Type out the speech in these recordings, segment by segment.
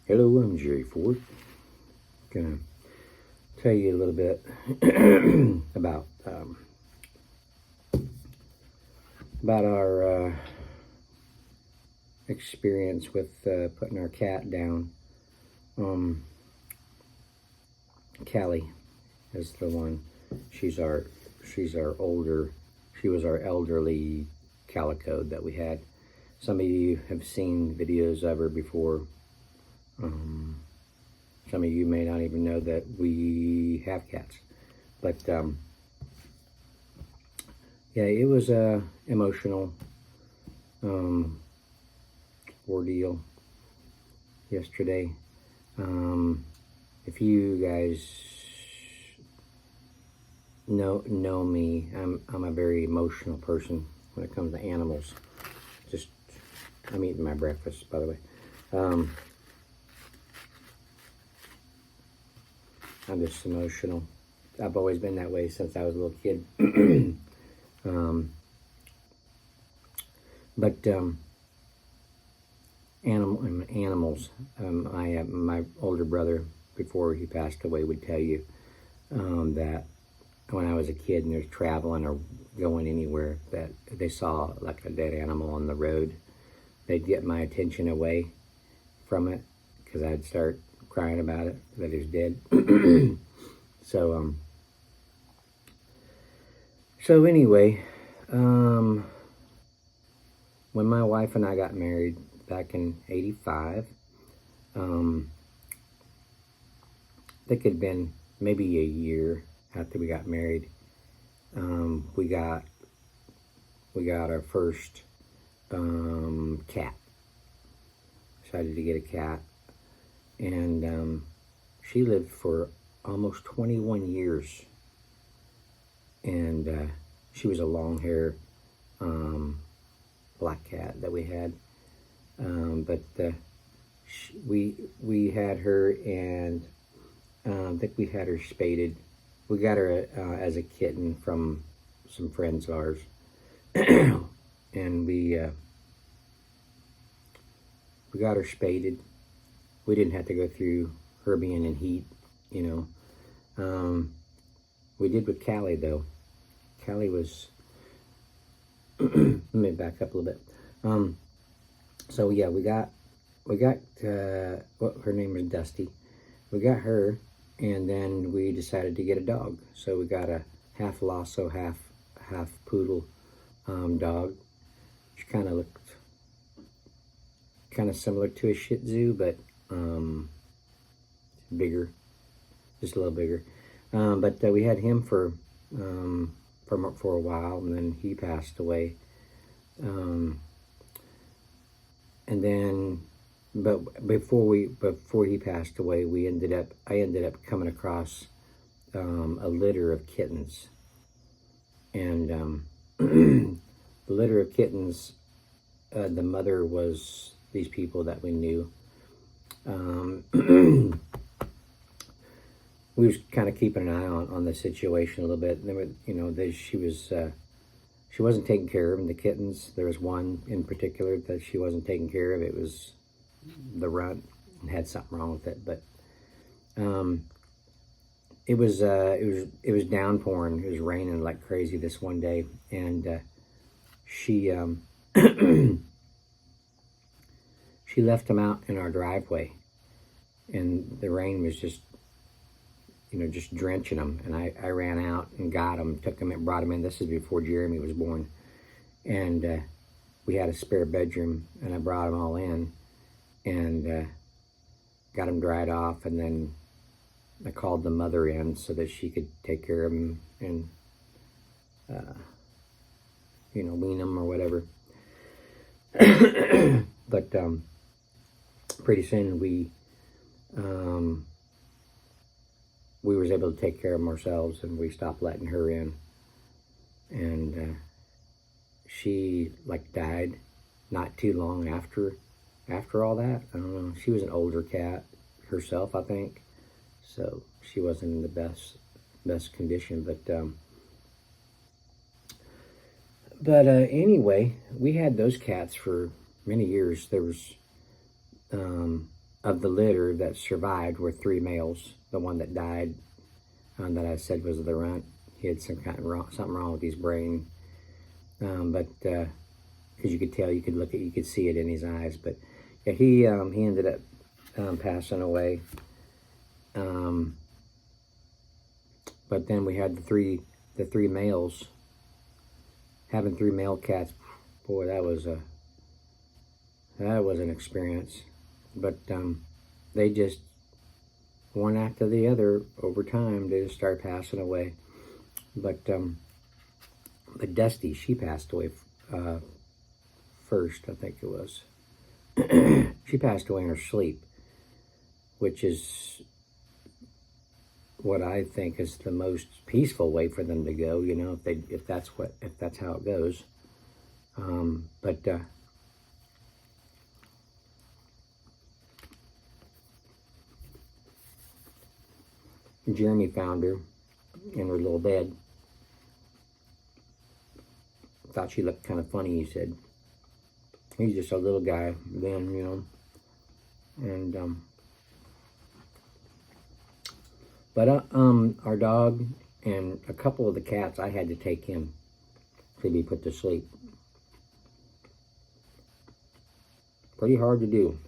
Hello, I'm Jerry Ford. Gonna tell you a little bit about our experience with putting our cat down. Callie is the one. She was our elderly calico that we had. Some of you have seen videos of her before. Some of you may not even know that we have cats, but yeah, it was a emotional ordeal yesterday. If you guys know me, I'm a very emotional person when it comes to animals. I'm eating my breakfast, by the way. I'm just emotional. I've always been that way since I was a little kid. Animals. My older brother, before he passed away, would tell you that when I was a kid and they're traveling or going anywhere, that they saw like a dead animal on the road, they'd get my attention away from it because I'd start crying about it, that he was dead. So anyway, when my wife and I got married back in '85, I think it'd been maybe a year after we got married, we got our first cat. Decided to get a cat, and she lived for almost 21 years, and she was a long hair black cat that we had, but we had her, and I think we had her spaded. We got her as a kitten from some friends of ours, and we got her spaded. We didn't have to go through her being in heat, you know. We did with Callie, though. Callie was, let me back up a little bit. So yeah, we got well, her name is Dusty. We got her, and then we decided to get a dog. So we got a half Lhasa, half poodle dog. She kind of looked kind of similar to a Shih Tzu, but bigger, just a little bigger. But we had him for a while, and then he passed away. And then, but before he passed away, I ended up coming across a litter of kittens, and the litter of kittens, the mother was these people that we knew. We was kind of keeping an eye on the situation a little bit. There were, she wasn't taking care of the kittens. There was one in particular that she wasn't taking care of. It was the runt and had something wrong with it. But it was downpouring. It was raining like crazy this one day, and she she left him out in our driveway, and the rain was just drenching him. And I ran out and got him, took him and brought him in. This is before Jeremy was born, and we had a spare bedroom, and I brought him all in, and got him dried off, and then I called the mother in so that she could take care of him and wean him or whatever. But pretty soon we was able to take care of them ourselves, and we stopped letting her in. And she died not too long after all that. I don't know. She was an older cat herself, I think, so she wasn't in the best condition. But anyway, we had those cats for many years. There was of the litter that survived were 3 males. The one that died, that I said was the runt, he had something wrong with his brain. But as you could tell, you could see it in his eyes. But yeah, he ended up passing away. But then we had the three males. Having 3 male cats, boy, that was an experience. But they just, one after the other, over time, they just started passing away. But Dusty, she passed away first, I think it was. She passed away in her sleep, which is what I think is the most peaceful way for them to go. You know, if that's how it goes. But Jeremy found her in her little bed. Thought she looked kind of funny, he said. He's just a little guy then, you know. And but our dog and a couple of the cats, I had to take in to be put to sleep. Pretty hard to do.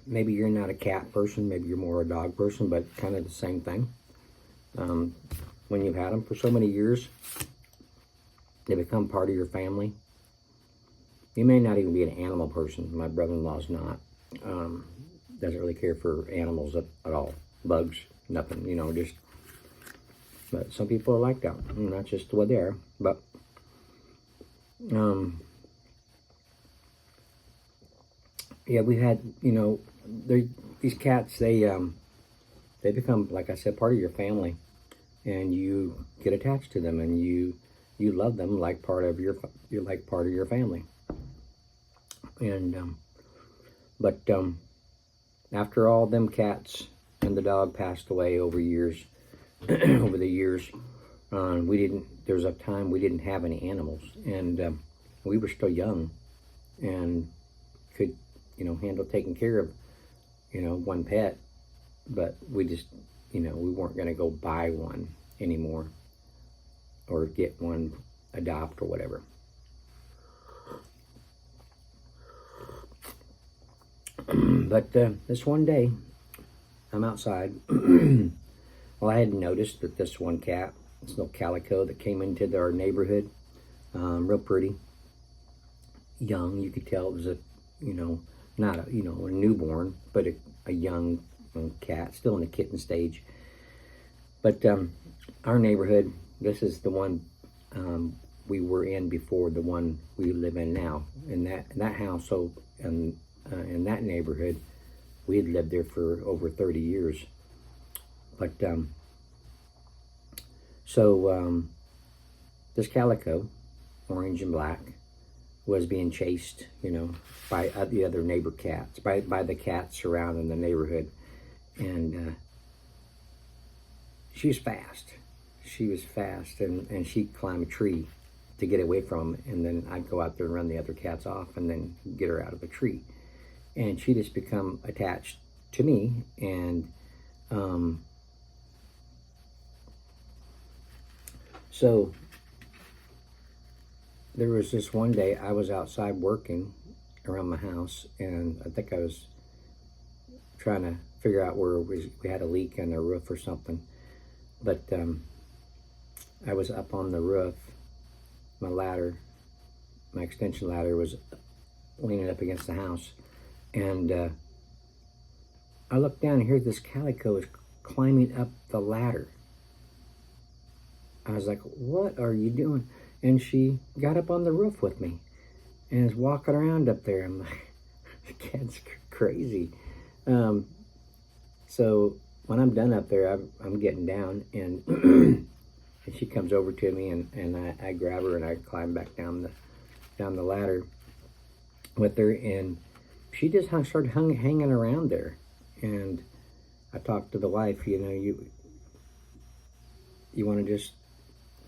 Maybe you're not a cat person, maybe you're more a dog person, but kind of the same thing. When you've had them for so many years, they become part of your family. You may not even be an animal person. My brother-in-law's not. Doesn't really care for animals at all. Bugs, nothing, you know, just. But some people are like that. And that's just the way they are. But, yeah, we had, you know, these cats, they become, like I said, part of your family. And you get attached to them, and you love them like part of your family. And but after all them cats and the dog passed away over years, over the years, there was a time we didn't have any animals, and we were still young, and could, you know, handle taking care of, you know, one pet, but we just, you know, we weren't going to go buy one anymore or get one, adopt or whatever. But this one day, I'm outside. Well, I had noticed that this one cat, this little calico that came into our neighborhood, real pretty, young. You could tell it was a, you know, not a, you know, a newborn, but a young cat, still in the kitten stage. But our neighborhood, this is the one we were in before the one we live in now. In that household, in that neighborhood, we had lived there for over 30 years. But this calico, orange and black, was being chased, you know, by the other neighbor cats, by the cats surrounding the neighborhood. And she was fast. She was fast, and she'd climb a tree to get away from them, and then I'd go out there and run the other cats off and then get her out of the tree. And she just become attached to me, and so there was this one day I was outside working around my house, and I think I was trying to figure out where we had a leak on the roof or something. But I was up on the roof. My ladder, my extension ladder, was leaning up against the house. And I looked down, and here this calico is climbing up the ladder. I was like, what are you doing? And she got up on the roof with me and is walking around up there. I'm like, the cat's crazy. So when I'm done up there, I'm getting down, and and she comes over to me, and I grab her, and I climb back down the ladder with her, and she just started hanging around there. And I talked to the wife, you know, you want to just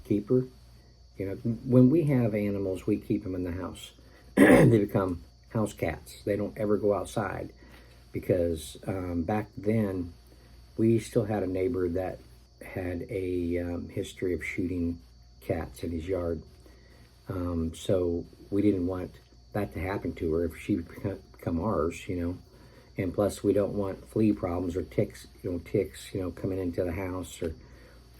keep her? You know, when we have animals, we keep them in the house. they become house cats. They don't ever go outside because back then we still had a neighbor that had a history of shooting cats in his yard. So we didn't want that to happen to her if she would become ours, And plus, we don't want flea problems or ticks, coming into the house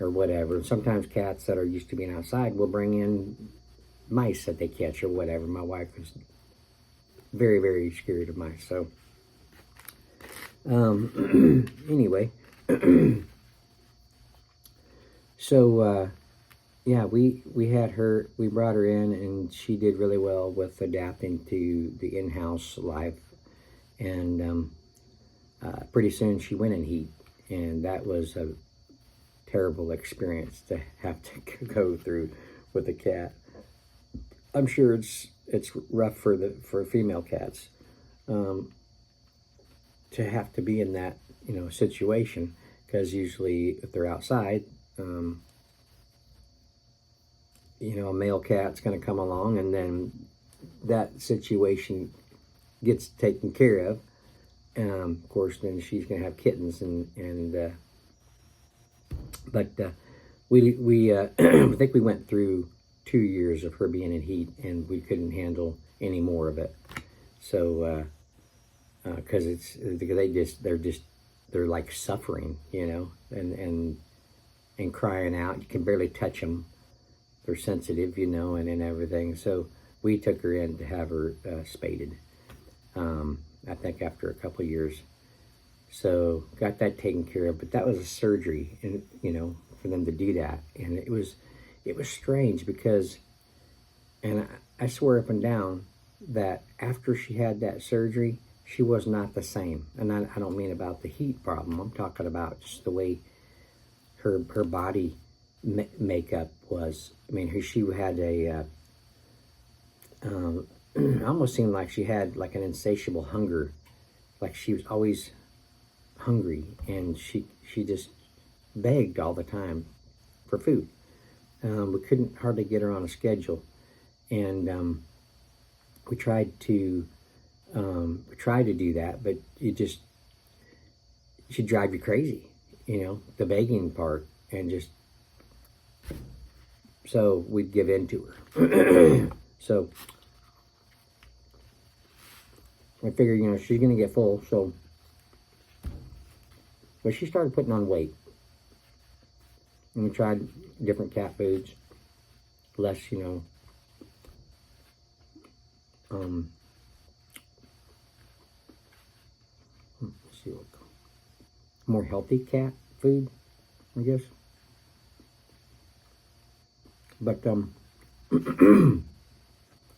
or whatever. And sometimes cats that are used to being outside will bring in mice that they catch or whatever. My wife is very, very scared of mice. So, anyway, so yeah, we brought her in, and she did really well with adapting to the in-house life. And pretty soon she went in heat, and that was a terrible experience to have to go through with a cat. I'm sure it's rough for female cats to have to be in that situation, because usually if they're outside, a male cat's going to come along, and then that situation gets taken care of. Of course, then she's going to have kittens, but we I think we went through 2 years of her being in heat, and we couldn't handle any more of it. So, because they're like suffering, and crying out. You can barely touch them. They're sensitive, and everything. So we took her in to have her spaded. I think after a couple of years. So got that taken care of, but that was a surgery, and for them to do that, and it was strange because, and I swear up and down that after she had that surgery, she was not the same. And I don't mean about the heat problem. I'm talking about just the way her body makeup was. I mean, she had a almost seemed like she had like an insatiable hunger, like she was always hungry, and she just begged all the time for food. We couldn't hardly get her on a schedule, and we tried to do that, but she'd drive you crazy, the begging part, and just so we'd give in to her. So I figured, she's going to get full, so, but she started putting on weight. And we tried different cat foods, less, let's see what, more healthy cat food, I guess. But,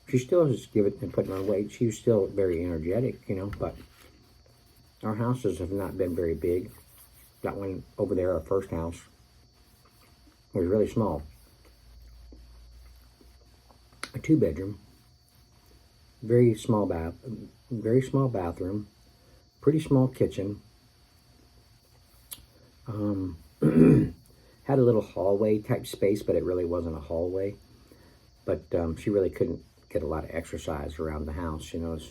she still is putting on weight. She was still very energetic, but our houses have not been very big. That one over there, our first house, was really small. A 2-bedroom, very small bathroom, pretty small kitchen. Had a little hallway type space, but it really wasn't a hallway. But she really couldn't get a lot of exercise around the house, it's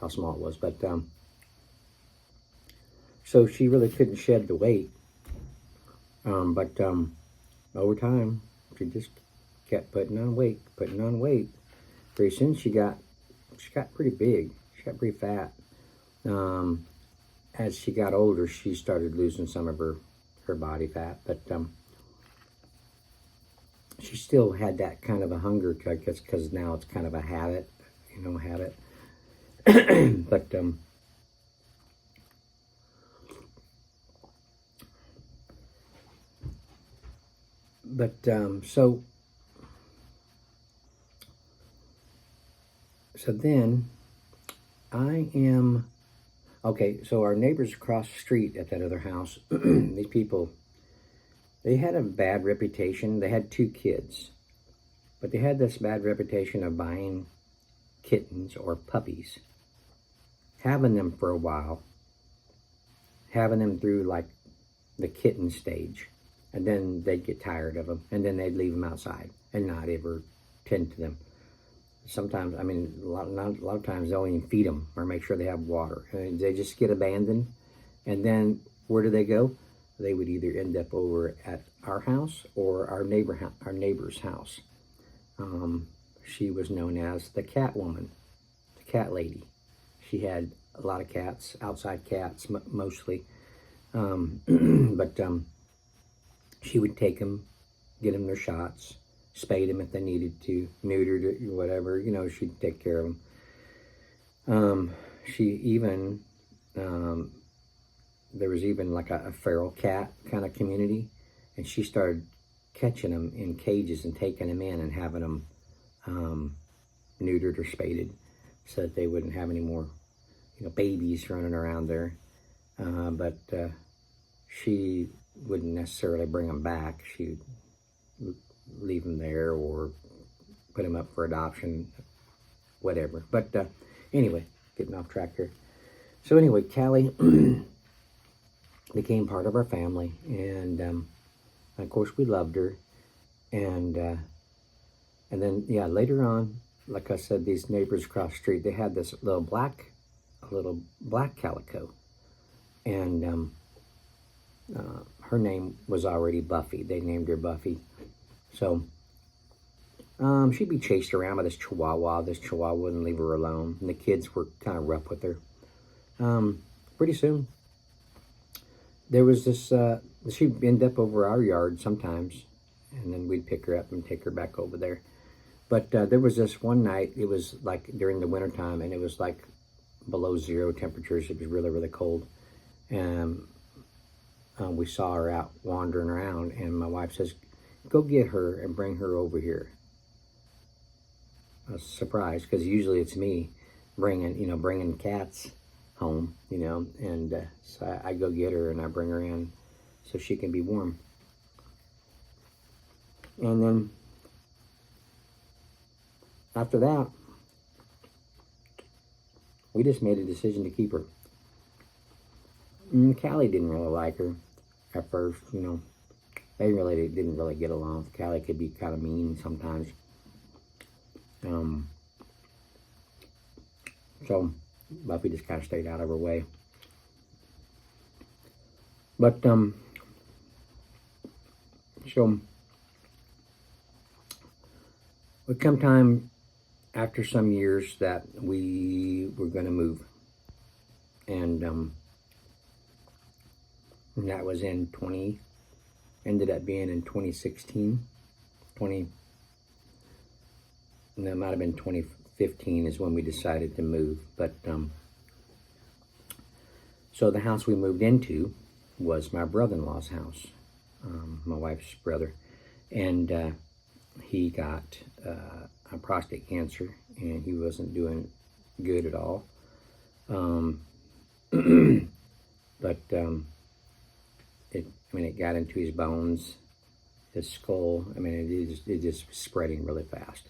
how small it was. But so she really couldn't shed the weight. But over time, she just kept putting on weight. Pretty soon she got pretty big. She got pretty fat. As she got older, she started losing some of her body fat, but she still had that kind of a hunger, I guess, because now it's kind of a habit, but so then so our neighbors across the street at that other house, these people, they had a bad reputation. They had 2 kids, but they had this bad reputation of buying kittens or puppies, having them for a while, having them through like the kitten stage, and then they'd get tired of them, and then they'd leave them outside and not ever tend to them. sometimes, I mean, a lot of times they'll even feed them or make sure they have water. And they just get abandoned. And then where do they go? They would either end up over at our house or our neighbor's house. She was known as the cat woman, the cat lady. She had a lot of cats, outside cats mostly. But she would take them, get them their shots, spade them if they needed to, neutered it, whatever, you know, she'd take care of them. She even, there was even like a feral cat kind of community, and she started catching them in cages and taking them in and having them neutered or spaded so that they wouldn't have any more, you know, babies running around there. But she wouldn't necessarily bring them back. She'd leave them there or put them up for adoption, whatever. But anyway, getting off track here. So anyway, Callie became part of our family, and of course we loved her. And then, yeah, later on, like I said, these neighbors across the street, they had this little black calico, and her name was already Buffy. They named her Buffy. So she'd be chased around by this chihuahua. This chihuahua wouldn't leave her alone, and the kids were kind of rough with her. Pretty soon, there was this, she'd end up over our yard sometimes, and then we'd pick her up and take her back over there. But there was this one night, it was like during the wintertime, and it was like below 0 temperatures. It was really, really cold. And we saw her out wandering around, and my wife says, "Go get her and bring her over here." I was surprised, because usually it's me bringing cats home, you know, and so I go get her and I bring her in so she can be warm. And then after that, we just made a decision to keep her. And Callie didn't really like her at first, you know. They didn't really get along. Callie could be kind of mean sometimes. So Buffy just kind of stayed out of her way. But so would come time after some years that we were going to move, and that was ended up being in 2016, and that might have been 2015 is when we decided to move. But so the house we moved into was my brother-in-law's house, my wife's brother, and he got a prostate cancer, and he wasn't doing good at all. But it got into his bones, his skull. I mean, it just was spreading really fast.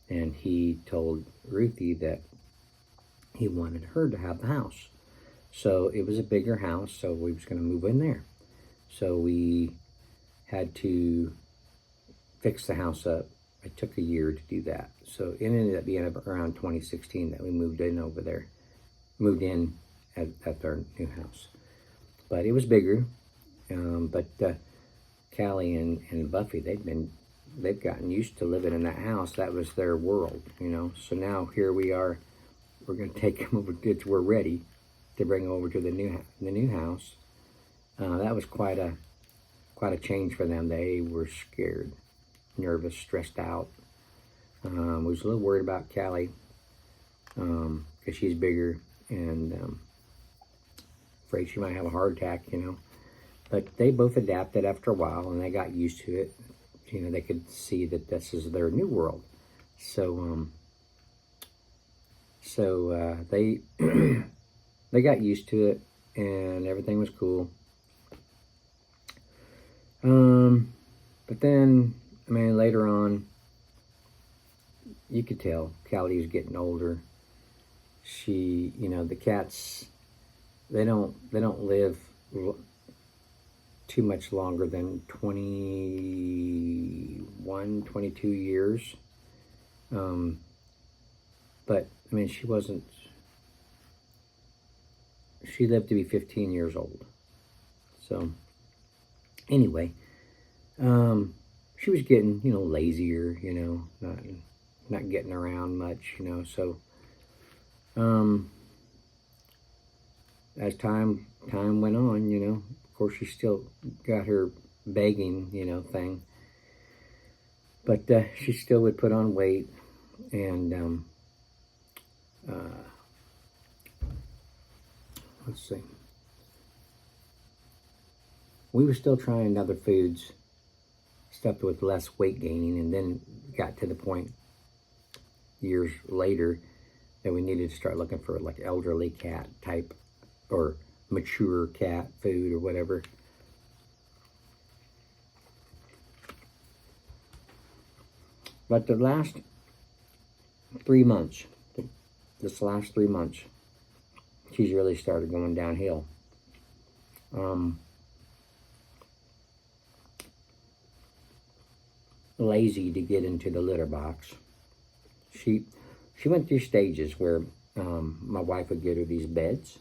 And he told Ruthie that he wanted her to have the house. So it was a bigger house, so we was going to move in there. So we had to fix the house up. It took a year to do that. So it ended up being around 2016 that we moved in over there. Moved in at our new house. But it was bigger. But Callie and Buffy, they've gotten used to living in that house. That was their world, you know. So now here we are. We're going to take them over. We're ready to bring them over to the new house. That was quite a change for them. They were scared, nervous, stressed out. We was a little worried about Callie because she's bigger, and afraid she might have a heart attack, you know. But they both adapted after a while, and they got used to it. You know, they could see that this is their new world. So they they got used to it, and everything was cool. But then, I mean, later on, you could tell Callie was getting older. She, you know, the cats, they don't live too much longer than 21, 22 years. But, I mean, she lived to be 15 years old. So, anyway, she was getting, lazier, not getting around much, so, as time went on, of course she still got her begging, thing, but she still would put on weight, and let's see, we were still trying other foods, stuff with less weight gaining, and then got to the point years later that we needed to start looking for like elderly cat type or mature cat food or whatever. But the last 3 months, this last 3 months, she's really started going downhill. Lazy to get into the litter box. She went through stages where my wife would get her these beds,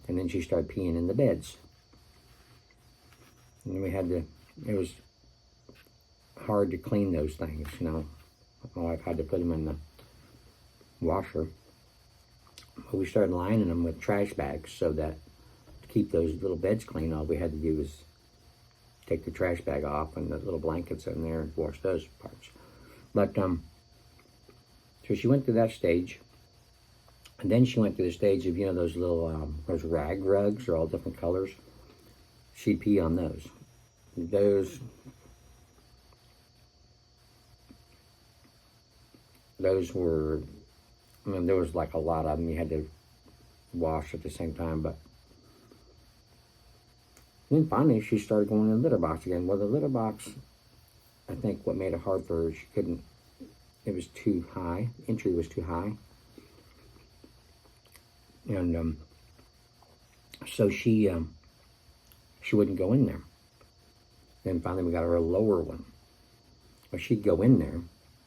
and then she started peeing in the beds. And then it was hard to clean those things, My wife had to put them in the washer. But we started lining them with trash bags so that to keep those little beds clean, all we had to do was take the trash bag off and the little blankets in there and wash those parts. But, so she went through that stage. And then she went through the stage of, those little, those rag rugs are all different colors. She'd pee on those. Those were, there was like a lot of them you had to wash at the same time, but then finally she started going in the litter box again. Well, the litter box, I think what made it hard for her, she couldn't, it was too high, entry was too high. And so she wouldn't go in there. Then finally we got her a lower one. Well, she'd go in there,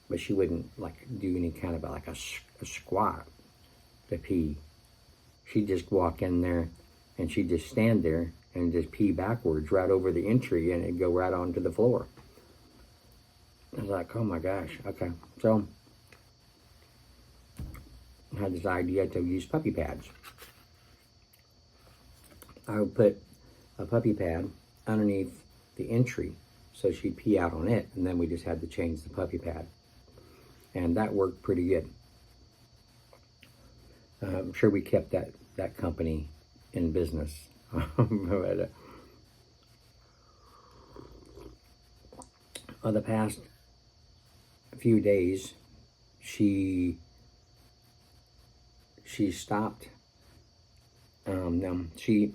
but she wouldn't like do any kind of like a squat to pee. She'd just walk in there and she'd just stand there and just pee backwards right over the entry, and it'd go right onto the floor. I was like, oh my gosh, okay. So I had this idea to use puppy pads. I would put a puppy pad underneath the entry so she'd pee out on it, and then we just had to change the puppy pad. And that worked pretty good. I'm sure we kept that company in business. But, the past few days, she stopped. She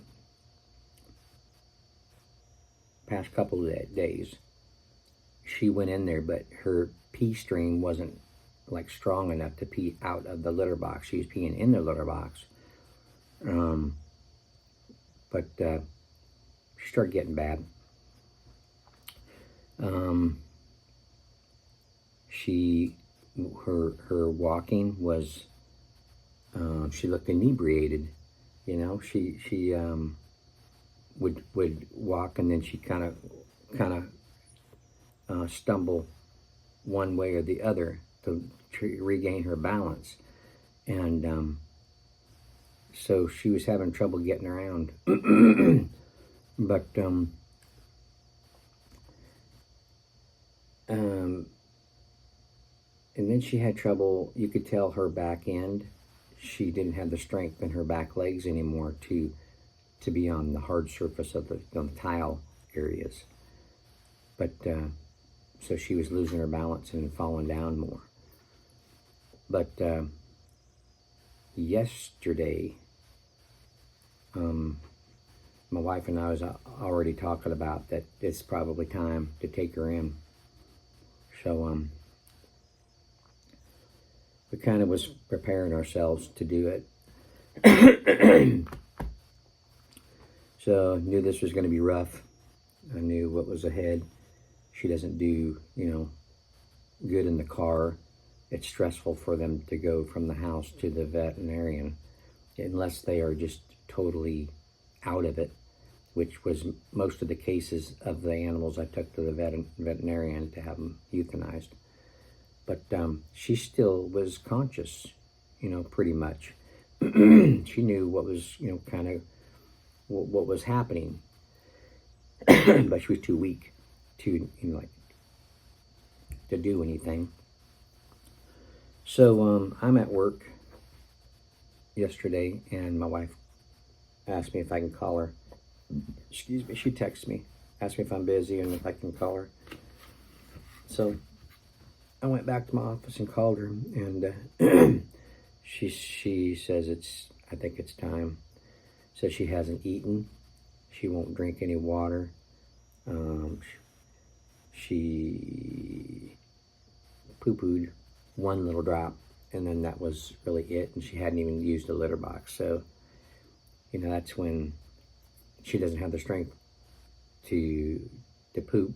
past couple of days, she went in there, but her pee stream wasn't like strong enough to pee out of the litter box. She was peeing in the litter box. But she started getting bad. Her walking was, she looked inebriated, she would walk, and then she kind of stumble one way or the other to regain her balance. And so she was having trouble getting around. But and then she had trouble, you could tell her back end, she didn't have the strength in her back legs anymore to be on the hard surface of the tile areas. But so she was losing her balance and falling down more. But yesterday, my wife and I was already talking about that it's probably time to take her in. So we kind of was preparing ourselves to do it. So I knew this was going to be rough. I knew what was ahead. She doesn't do, good in the car. it's stressful for them to go from the house to the veterinarian unless they are just totally out of it, which was most of the cases of the animals I took to the veterinarian to have them euthanized. But she still was conscious, pretty much. She knew what was, kind of what was happening, but she was too weak to, to do anything. So I'm at work yesterday, and my wife asked me if I can call her. Excuse me, she texted me, asked me if I'm busy and if I can call her. So I went back to my office and called her, and she says I think it's time. Says she hasn't eaten, she won't drink any water. She poo-pooed one little drop, and then that was really it, and she hadn't even used a litter box. So, that's when she doesn't have the strength to poop,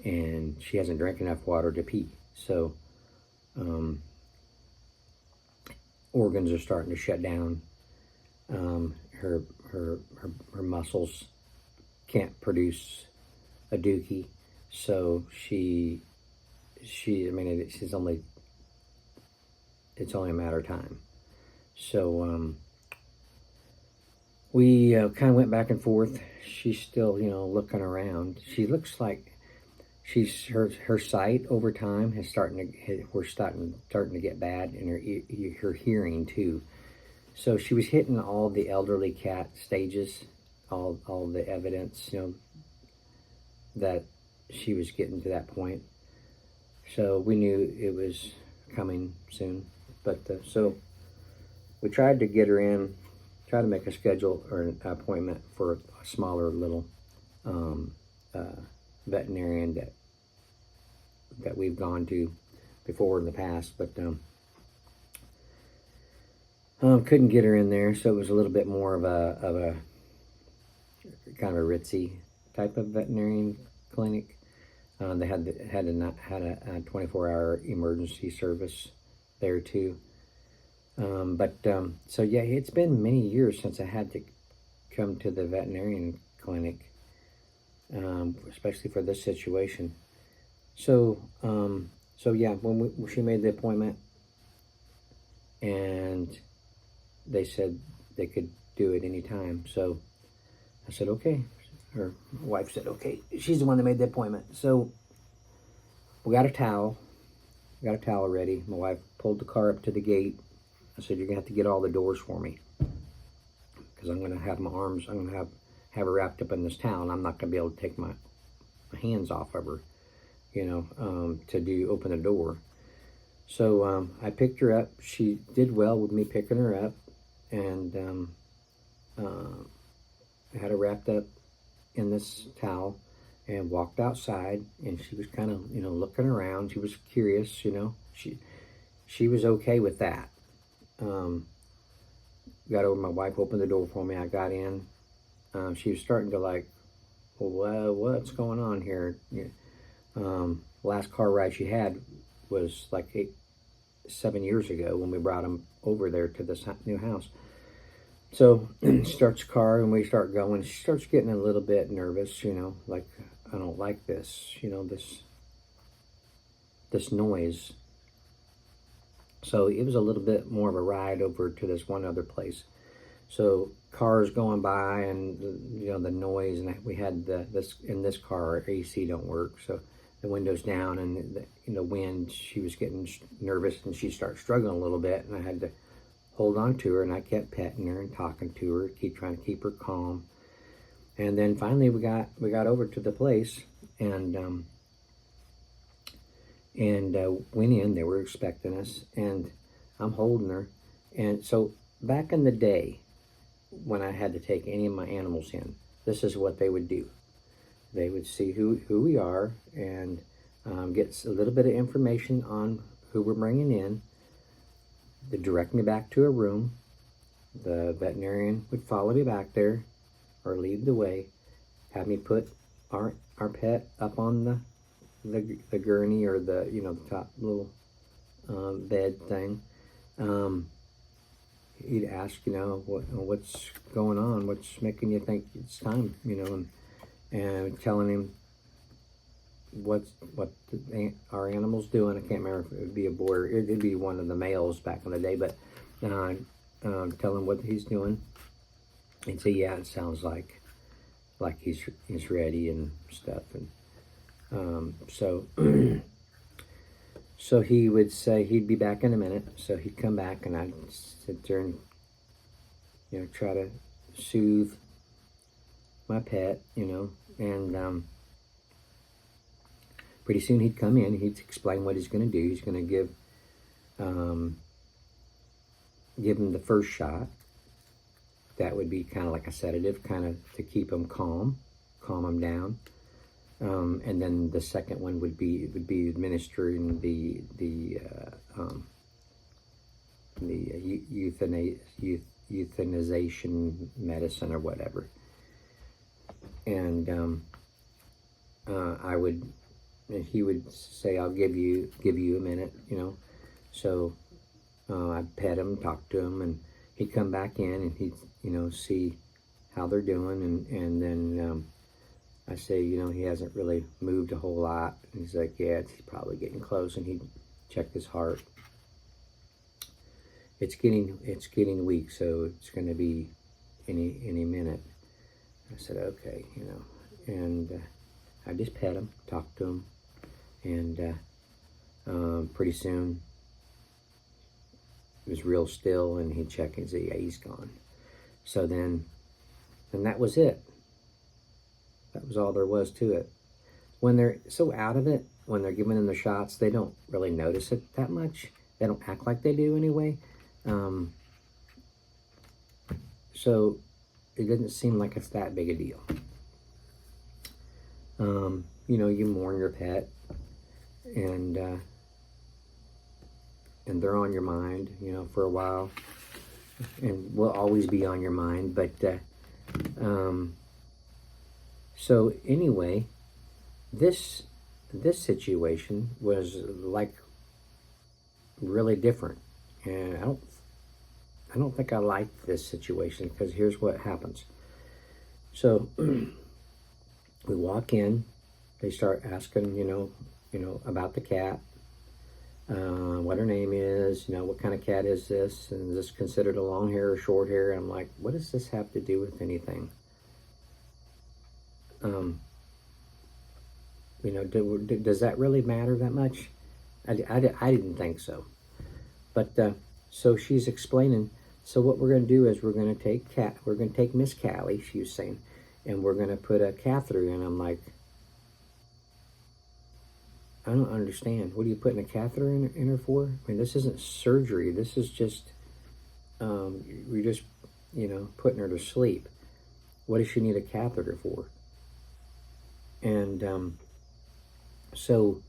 and she hasn't drank enough water to pee. So, organs are starting to shut down. Her muscles can't produce a dookie, so it's only a matter of time. So we kind of went back and forth. She's still, looking around. She looks like her sight over time has starting to get bad, and her hearing too. So she was hitting all the elderly cat stages, all the evidence, that she was getting to that point. So we knew it was coming soon. But so we tried to get her in, try to make a schedule or an appointment for a smaller little veterinarian that we've gone to before in the past, but couldn't get her in there. So it was a little bit more of a kind of a ritzy type of veterinarian clinic. They had a 24-hour emergency service there too. So yeah, it's been many years since I had to come to the veterinarian clinic, especially for this situation. So yeah, when she made the appointment, and they said they could do it anytime. So I said, okay. Her wife said, okay. She's the one that made the appointment. So we got a towel ready. My wife pulled the car up to the gate. I said, you're going to have to get all the doors for me, because I'm going to have I'm going to have her wrapped up in this towel, and I'm not going to be able to take my hands off of her, to open the door. So I picked her up. She did well with me picking her up, and I had her wrapped up in this towel and walked outside, and she was kind of, looking around. She was curious, she was okay with that. Got over, my wife opened the door for me. I got in. She was starting to well, what's going on here? Last car ride she had was 7 years ago when we brought him over there to this new house. So she starts the car, and we start going. She starts getting a little bit nervous, I don't like this, this noise. So it was a little bit more of a ride over to this one other place. So cars going by, and the noise, and we had in this car, our AC don't work, so the windows down, and the wind. She was getting nervous, and she started struggling a little bit, and I had to hold on to her, and I kept petting her and talking to her, trying to keep her calm. And then finally we got over to the place, and went in. They were expecting us, and I'm holding her. And so back in the day, when I had to take any of my animals in, this is what they would do. They would see who we are, and get a little bit of information on who we're bringing in. They'd direct me back to a room. The veterinarian would follow me back there, or lead the way, have me put our pet up on the gurney, or the top little bed thing, he'd ask, what's going on? What's making you think it's time? And telling him what our animal's doing. I can't remember if it would be a boy or it'd be one of the males back in the day, but tell him what he's doing and say, yeah, it sounds like he's ready and stuff. And so so he would say he'd be back in a minute. So he'd come back, and I'd sit there and try to soothe my pet, and pretty soon he'd come in. He'd explain what he's going to do. He's going to give him the first shot. That would be kind of like a sedative, kind of to keep him calm him down. And then the second one would be administering the euthanization medicine or whatever. And he would say, I'll give you a minute, So I'd pet him, talk to him, and he'd come back in and he'd, see how they're doing. And then I say, he hasn't really moved a whole lot. And he's like, yeah, he's probably getting close. And he'd check his heart. It's getting weak, so it's going to be any minute. I said, okay, and I just pet him, talk to him, and pretty soon it was real still, and he'd check and say, yeah, he's gone. So then, and that was it. That was all there was to it. When they're so out of it, when they're giving them the shots, they don't really notice it that much. They don't act like they do anyway. So it didn't seem like it's that big a deal. You mourn your pet, and they're on your mind, for a while, and will always be on your mind. But so anyway, this situation was like really different, and I don't think I like this situation, because here's what happens. So we walk in, they start asking, about the cat, what her name is, what kind of cat is this, and is this considered a long hair or short hair? And I'm like, what does this have to do with anything? Does that really matter that much? I didn't think so. But so she's explaining. So what we're going to do is we're going to take Miss Callie, she was saying, and we're going to put a catheter in. I'm like, I don't understand. What are you putting a catheter in her for? I mean, this isn't surgery. This is just, we're just, putting her to sleep. What does she need a catheter for? And so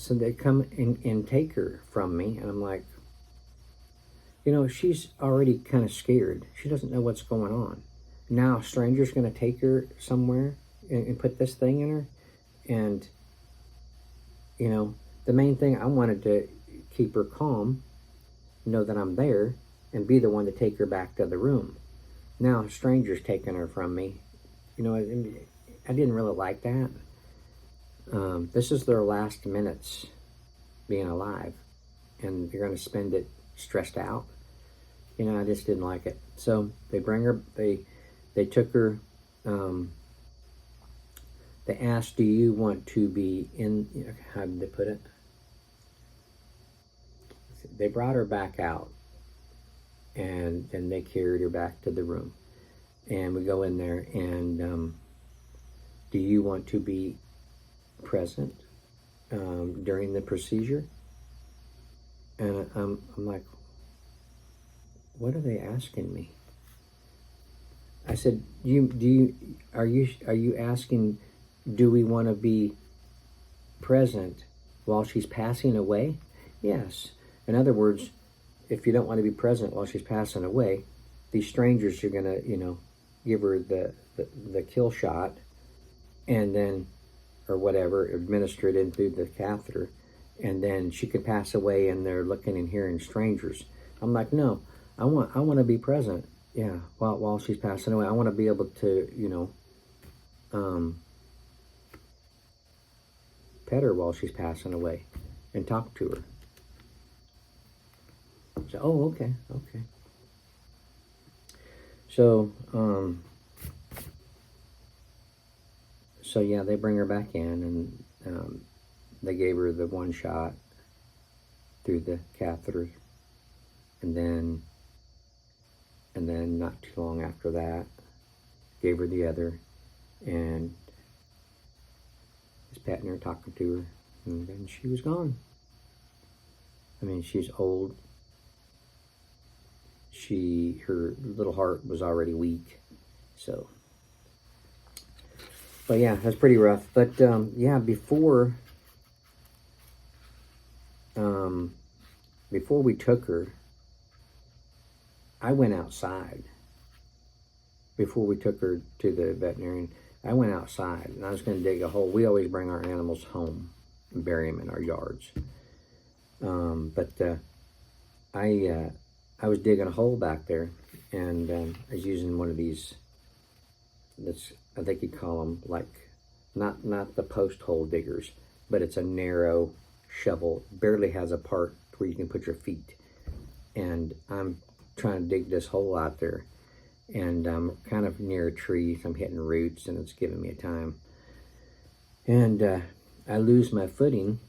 they come and take her from me, and I'm like, she's already kind of scared. She doesn't know what's going on. Now a stranger's going to take her somewhere and put this thing in her. And, the main thing, I wanted to keep her calm, know that I'm there, and be the one to take her back to the room. Now a stranger's taking her from me. I didn't really like that. This is their last minutes being alive, and you're going to spend it stressed out. I just didn't like it. So they bring her, they took her, they asked, do you want to be in, how did they put it? They brought her back out, and then they carried her back to the room. And we go in there, and do you want to be present during the procedure? And I'm like, what are they asking me? I said, are you asking, do we want to be present while she's passing away? Yes. In other words, if you don't want to be present while she's passing away, these strangers are gonna, give her the kill shot, and then or whatever, administer it in through the catheter, and then she could pass away and they're looking and hearing strangers. I'm like, no, I want to be present. Yeah, while she's passing away, I want to be able to, you know, pet her while she's passing away and talk to her. So, oh, okay. So, so yeah, they bring her back in, and they gave her the one shot through the catheter, and then not too long after that, gave her the other, and was petting her, talking to her, and then she was gone. I mean, she's old. Her little heart was already weak, so. But yeah, that's pretty rough. But yeah, before we took her, I went outside. Before we took her to the veterinarian, I went outside and I was going to dig a hole. We always bring our animals home and bury them in our yards. But I was digging a hole back there, and I was using one of these. I think you call them, like, not the post hole diggers, but it's a narrow shovel. Barely has a part where you can put your feet. And I'm trying to dig this hole out there, and I'm kind of near a tree, so I'm hitting roots, and it's giving me a time. And I lose my footing.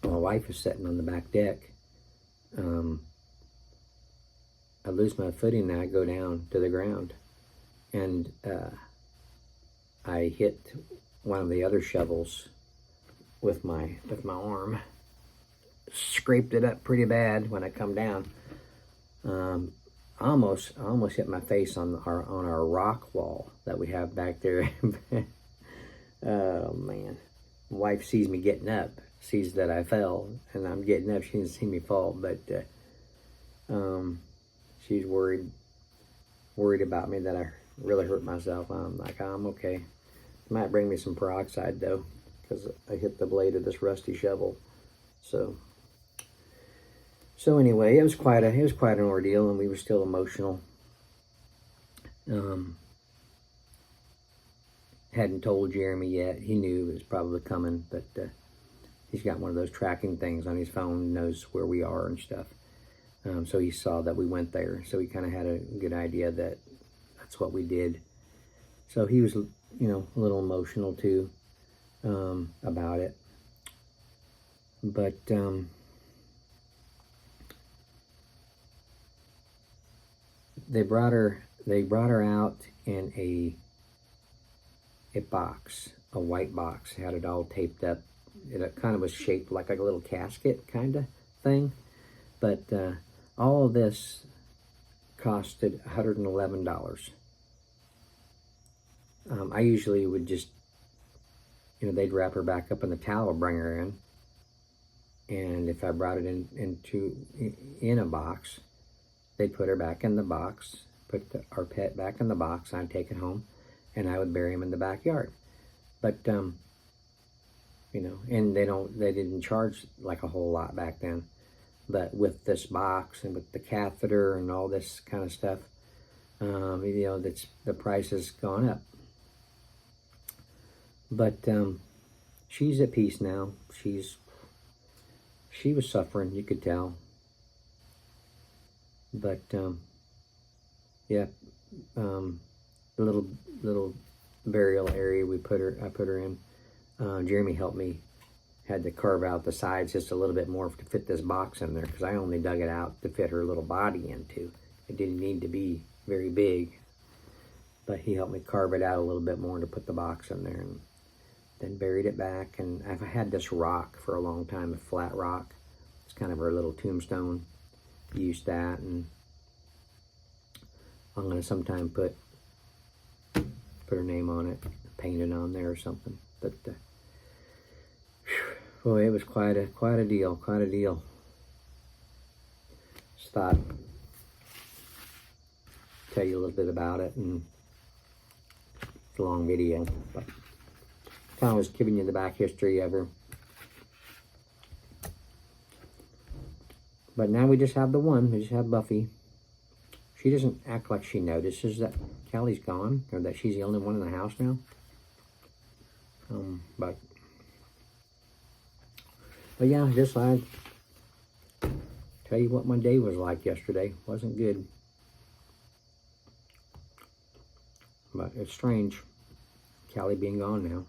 My wife is sitting on the back deck. I lose my footing, and I go down to the ground, and I hit one of the other shovels with my arm. Scraped it up pretty bad when I come down. I almost hit my face on our rock wall that we have back there. Oh man, my wife sees me getting up, sees that I fell, and I'm getting up. She didn't see me fall, but she's worried about me that I really hurt myself. I'm like, I'm okay. Might bring me some peroxide though, because I hit the blade of this rusty shovel. So anyway, it was quite an ordeal, and we were still emotional. Hadn't told Jeremy yet. He knew it was probably coming, but he's got one of those tracking things on his phone, knows where we are and stuff. So he saw that we went there, so he kind of had a good idea that that's what we did. So he was, you know, a little emotional too about it. But they brought her out in a box, a white box. Had it all taped up. It kind of was shaped like a little casket kind of thing. But all of this costed $111. I usually would just, you know, they'd wrap her back up in the towel, bring her in, and if I brought it in a box, they'd put her back in the box, put our pet back in the box. I'd take it home, and I would bury him in the backyard. But you know, and they didn't charge like a whole lot back then. But with this box and with the catheter and all this kind of stuff, you know, the price has gone up. But she's at peace now. She was suffering, you could tell. But yeah, the little burial area I put her in. Jeremy helped me. Had to carve out the sides just a little bit more to fit this box in there, because I only dug it out to fit her little body into. It didn't need to be very big, but he helped me carve it out a little bit more to put the box in there, and then buried it back. And I've had this rock for a long time, a flat rock. It's kind of her little tombstone. Used that, and I'm going to sometime put her name on it, paint it on there or something. But boy, it was quite a deal. Just thought tell you a little bit about it, and it's a long video, but Kind of was giving you the back history of her. But now we just have the one. We just have Buffy. She doesn't act like she notices that Callie's gone, or that she's the only one in the house now. But yeah, just I tell you what my day was like yesterday. Wasn't good. But it's strange, Callie being gone now.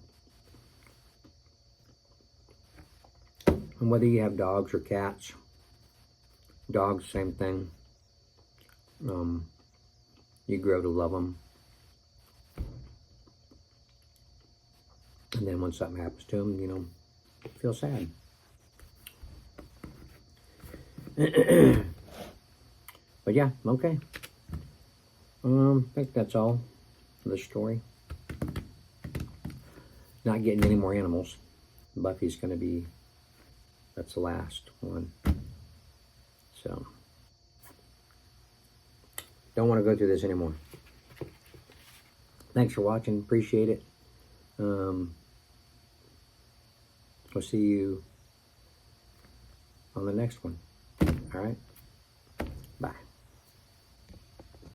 And whether you have dogs or cats, dogs, same thing. You grow to love them. And then when something happens to them, you know, you feel sad. But yeah, okay. I think that's all for the story. Not getting any more animals. Buffy's going to be, that's the last one. So, don't want to go through this anymore. Thanks for watching. Appreciate it. We'll see you on the next one. All right. Bye.